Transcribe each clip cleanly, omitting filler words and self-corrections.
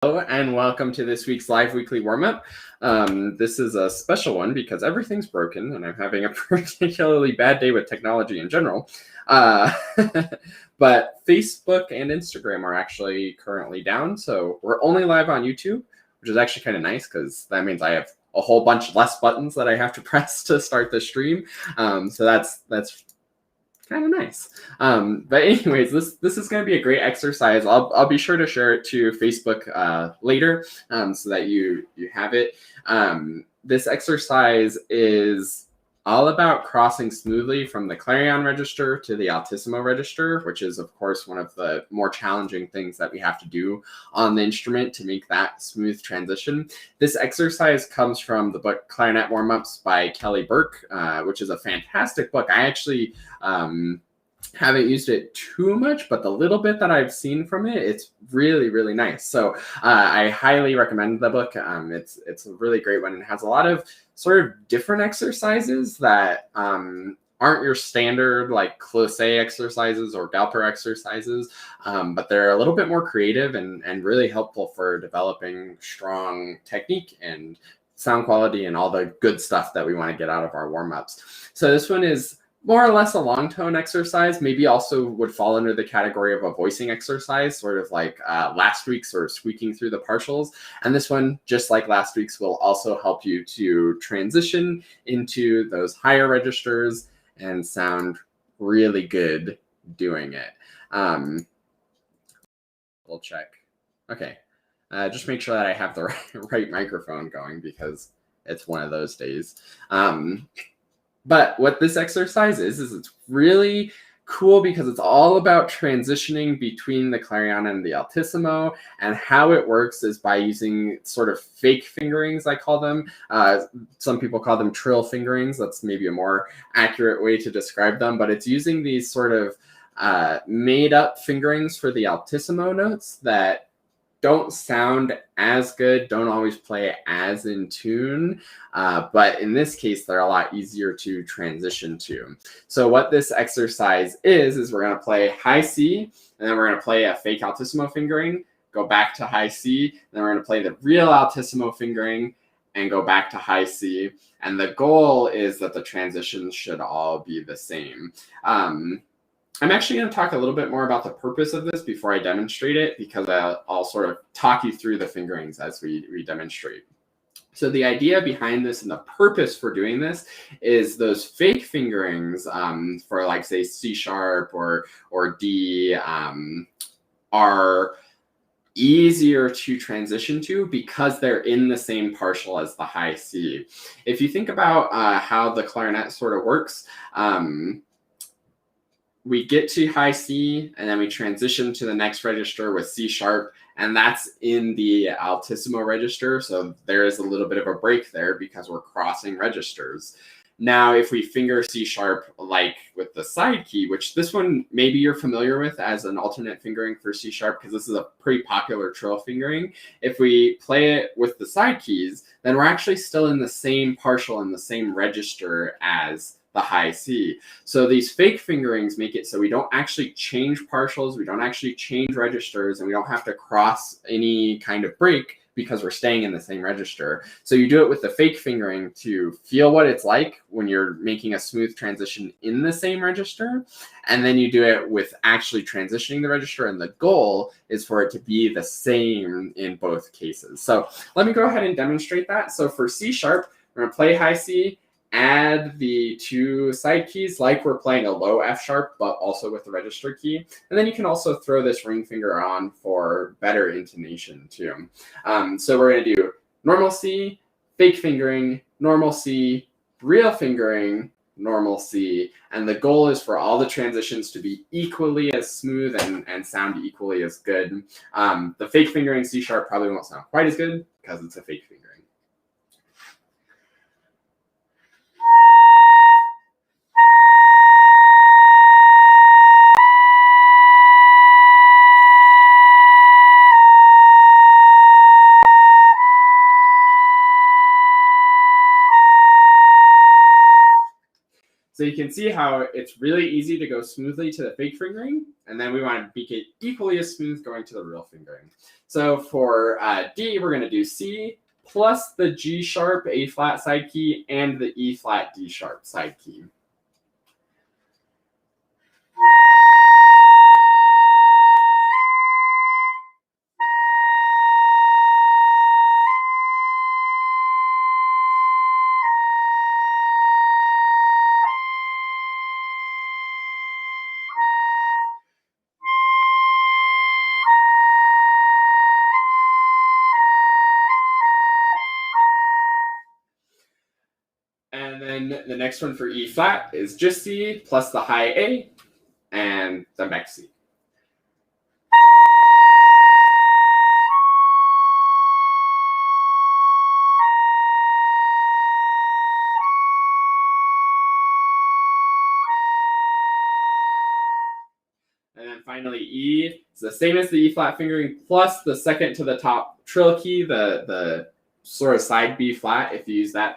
Hello and welcome to this week's live weekly warm-up. This is a special one because everything's broken and I'm having a particularly bad day with technology in general. But Facebook and Instagram are actually currently down, so we're only live on YouTube, which is actually kind of nice because that means I have a whole bunch less buttons that I have to press to start the stream. So that's kind of nice. But anyways, this is going to be a great exercise. I'll be sure to share it to Facebook later so that you have it. This exercise is all about crossing smoothly from the Clarion register to the Altissimo register, which is, of course, one of the more challenging things that we have to do on the instrument to make that smooth transition. This exercise comes from the book Clarinet Warm-Ups by Kelly Burke, which is a fantastic book. I actually haven't used it too much, but the little bit that I've seen from it, it's really, really nice. So I highly recommend the book. It's a really great one. It has a lot of sort of different exercises that aren't your standard like cloche exercises or galper exercises, but they're a little bit more creative and really helpful for developing strong technique and sound quality and all the good stuff that we want to get out of our warm-ups. So this one is more or less a long tone exercise, maybe also would fall under the category of a voicing exercise, sort of like last week's or squeaking through the partials. And this one, just like last week's, will also help you to transition into those higher registers and sound really good doing it. We'll check. Okay. Just make sure that I have the right microphone going because it's one of those days. But what this exercise is it's really cool because it's all about transitioning between the Clarion and the Altissimo, and how it works is by using sort of fake fingerings, I call them. Some people call them trill fingerings. That's maybe a more accurate way to describe them, but it's using these sort of made up fingerings for the Altissimo notes that don't sound as good, don't always play as in tune, but in this case, they're a lot easier to transition to. So what this exercise is we're going to play high C, and then we're going to play a fake Altissimo fingering, go back to high C, then we're going to play the real Altissimo fingering, and go back to high C. And the goal is that the transitions should all be the same. I'm actually going to talk a little bit more about the purpose of this before I demonstrate it, because I'll sort of talk you through the fingerings as we demonstrate. So the idea behind this and the purpose for doing this is those fake fingerings for, like, say, C sharp or D are easier to transition to because they're in the same partial as the high C. If you think about how the clarinet sort of works, we get to high C, and then we transition to the next register with C sharp, and that's in the Altissimo register. So there is a little bit of a break there because we're crossing registers. Now, if we finger C sharp, like with the side key, which this one maybe you're familiar with as an alternate fingering for C sharp, because this is a pretty popular trill fingering. If we play it with the side keys, then we're actually still in the same partial and the same register as the high C. So these fake fingerings make it so we don't actually change partials, we don't actually change registers, and we don't have to cross any kind of break because we're staying in the same register. So you do it with the fake fingering to feel what it's like when you're making a smooth transition in the same register, and then you do it with actually transitioning the register, and the goal is for it to be the same in both cases. So let me go ahead and demonstrate that. So for C sharp, we're going to play high C, add the two side keys like we're playing a low F sharp, but also with the register key. And then you can also throw this ring finger on for better intonation too. So we're going to do normal C, fake fingering, normal C, real fingering, normal C. And the goal is for all the transitions to be equally as smooth and sound equally as good. The fake fingering C sharp probably won't sound quite as good because it's a fake fingering. So you can see how it's really easy to go smoothly to the fake fingering, And then we want to make it equally as smooth going to the real fingering. So for D, we're going to do C plus the G sharp A flat side key and the E flat D sharp side key. And then the next one for E flat is just C plus the high A and the back C. And then finally E is the same as the E flat fingering plus the second to the top trill key, the sort of side B flat if you use that.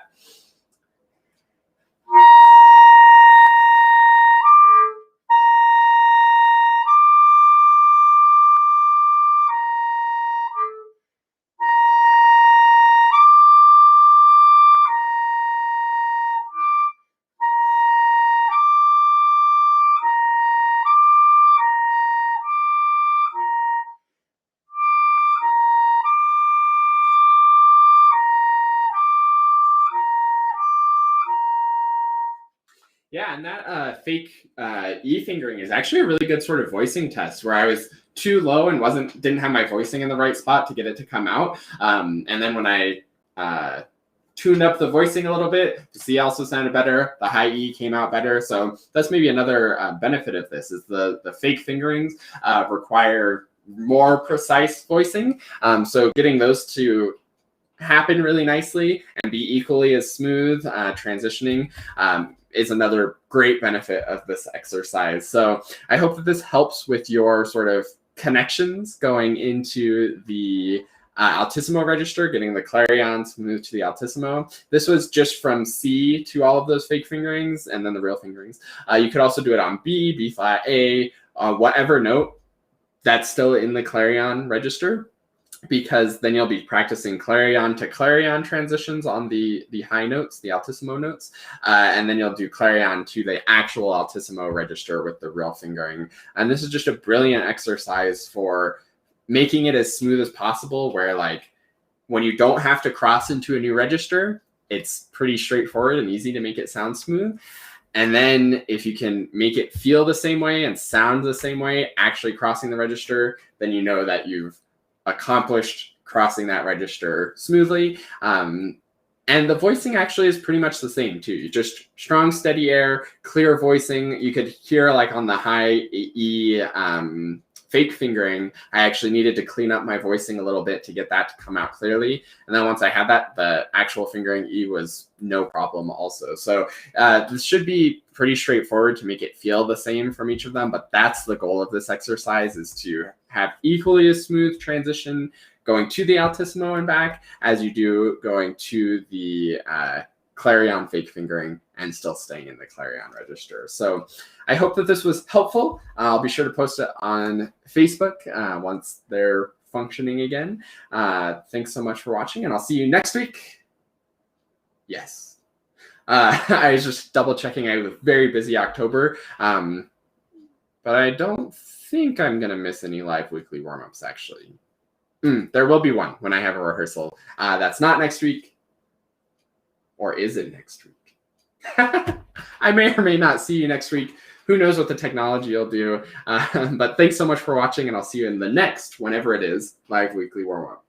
Yeah, and that fake E fingering is actually a really good sort of voicing test where I was too low and didn't have my voicing in the right spot to get it to come out. And then when I tuned up the voicing a little bit, the C also sounded better. The high E came out better. So that's maybe another benefit of this is the fake fingerings require more precise voicing. So getting those to happen really nicely and be equally as smooth transitioning is another great benefit of this exercise. So I hope that this helps with your sort of connections going into the Altissimo register, getting the clarions moved to the Altissimo. This was just from C to all of those fake fingerings and then the real fingerings. You could also do it on B, B flat, A, whatever note that's still in the clarion register, because then you'll be practicing clarion to clarion transitions on the high notes, the Altissimo notes, and then you'll do clarion to the actual Altissimo register with the real fingering. And this is just a brilliant exercise for making it as smooth as possible, where like when you don't have to cross into a new register, it's pretty straightforward and easy to make it sound smooth. And then if you can make it feel the same way and sound the same way, actually crossing the register, then you know that you've accomplished crossing that register smoothly. And the voicing actually is pretty much the same too. You just strong, steady air, clear voicing. You could hear like on the high E fake fingering, I actually needed to clean up my voicing a little bit to get that to come out clearly. And then once I had that, the actual fingering E was no problem also. So this should be pretty straightforward to make it feel the same from each of them, but that's the goal of this exercise, is to have equally as smooth transition going to the Altissimo and back as you do going to the clarion fake fingering and still staying in the clarion register. So I hope that this was helpful. I'll be sure to post it on Facebook once they're functioning again. Thanks so much for watching, and I'll see you next week. Yes. I was just double checking. I have a very busy October, but I don't think I'm going to miss any live weekly warm-ups, actually. There will be one when I have a rehearsal. That's not next week. Or is it next week? I may or may not see you next week. Who knows what the technology will do. But thanks so much for watching, and I'll see you in the next, whenever it is, live weekly warm-up.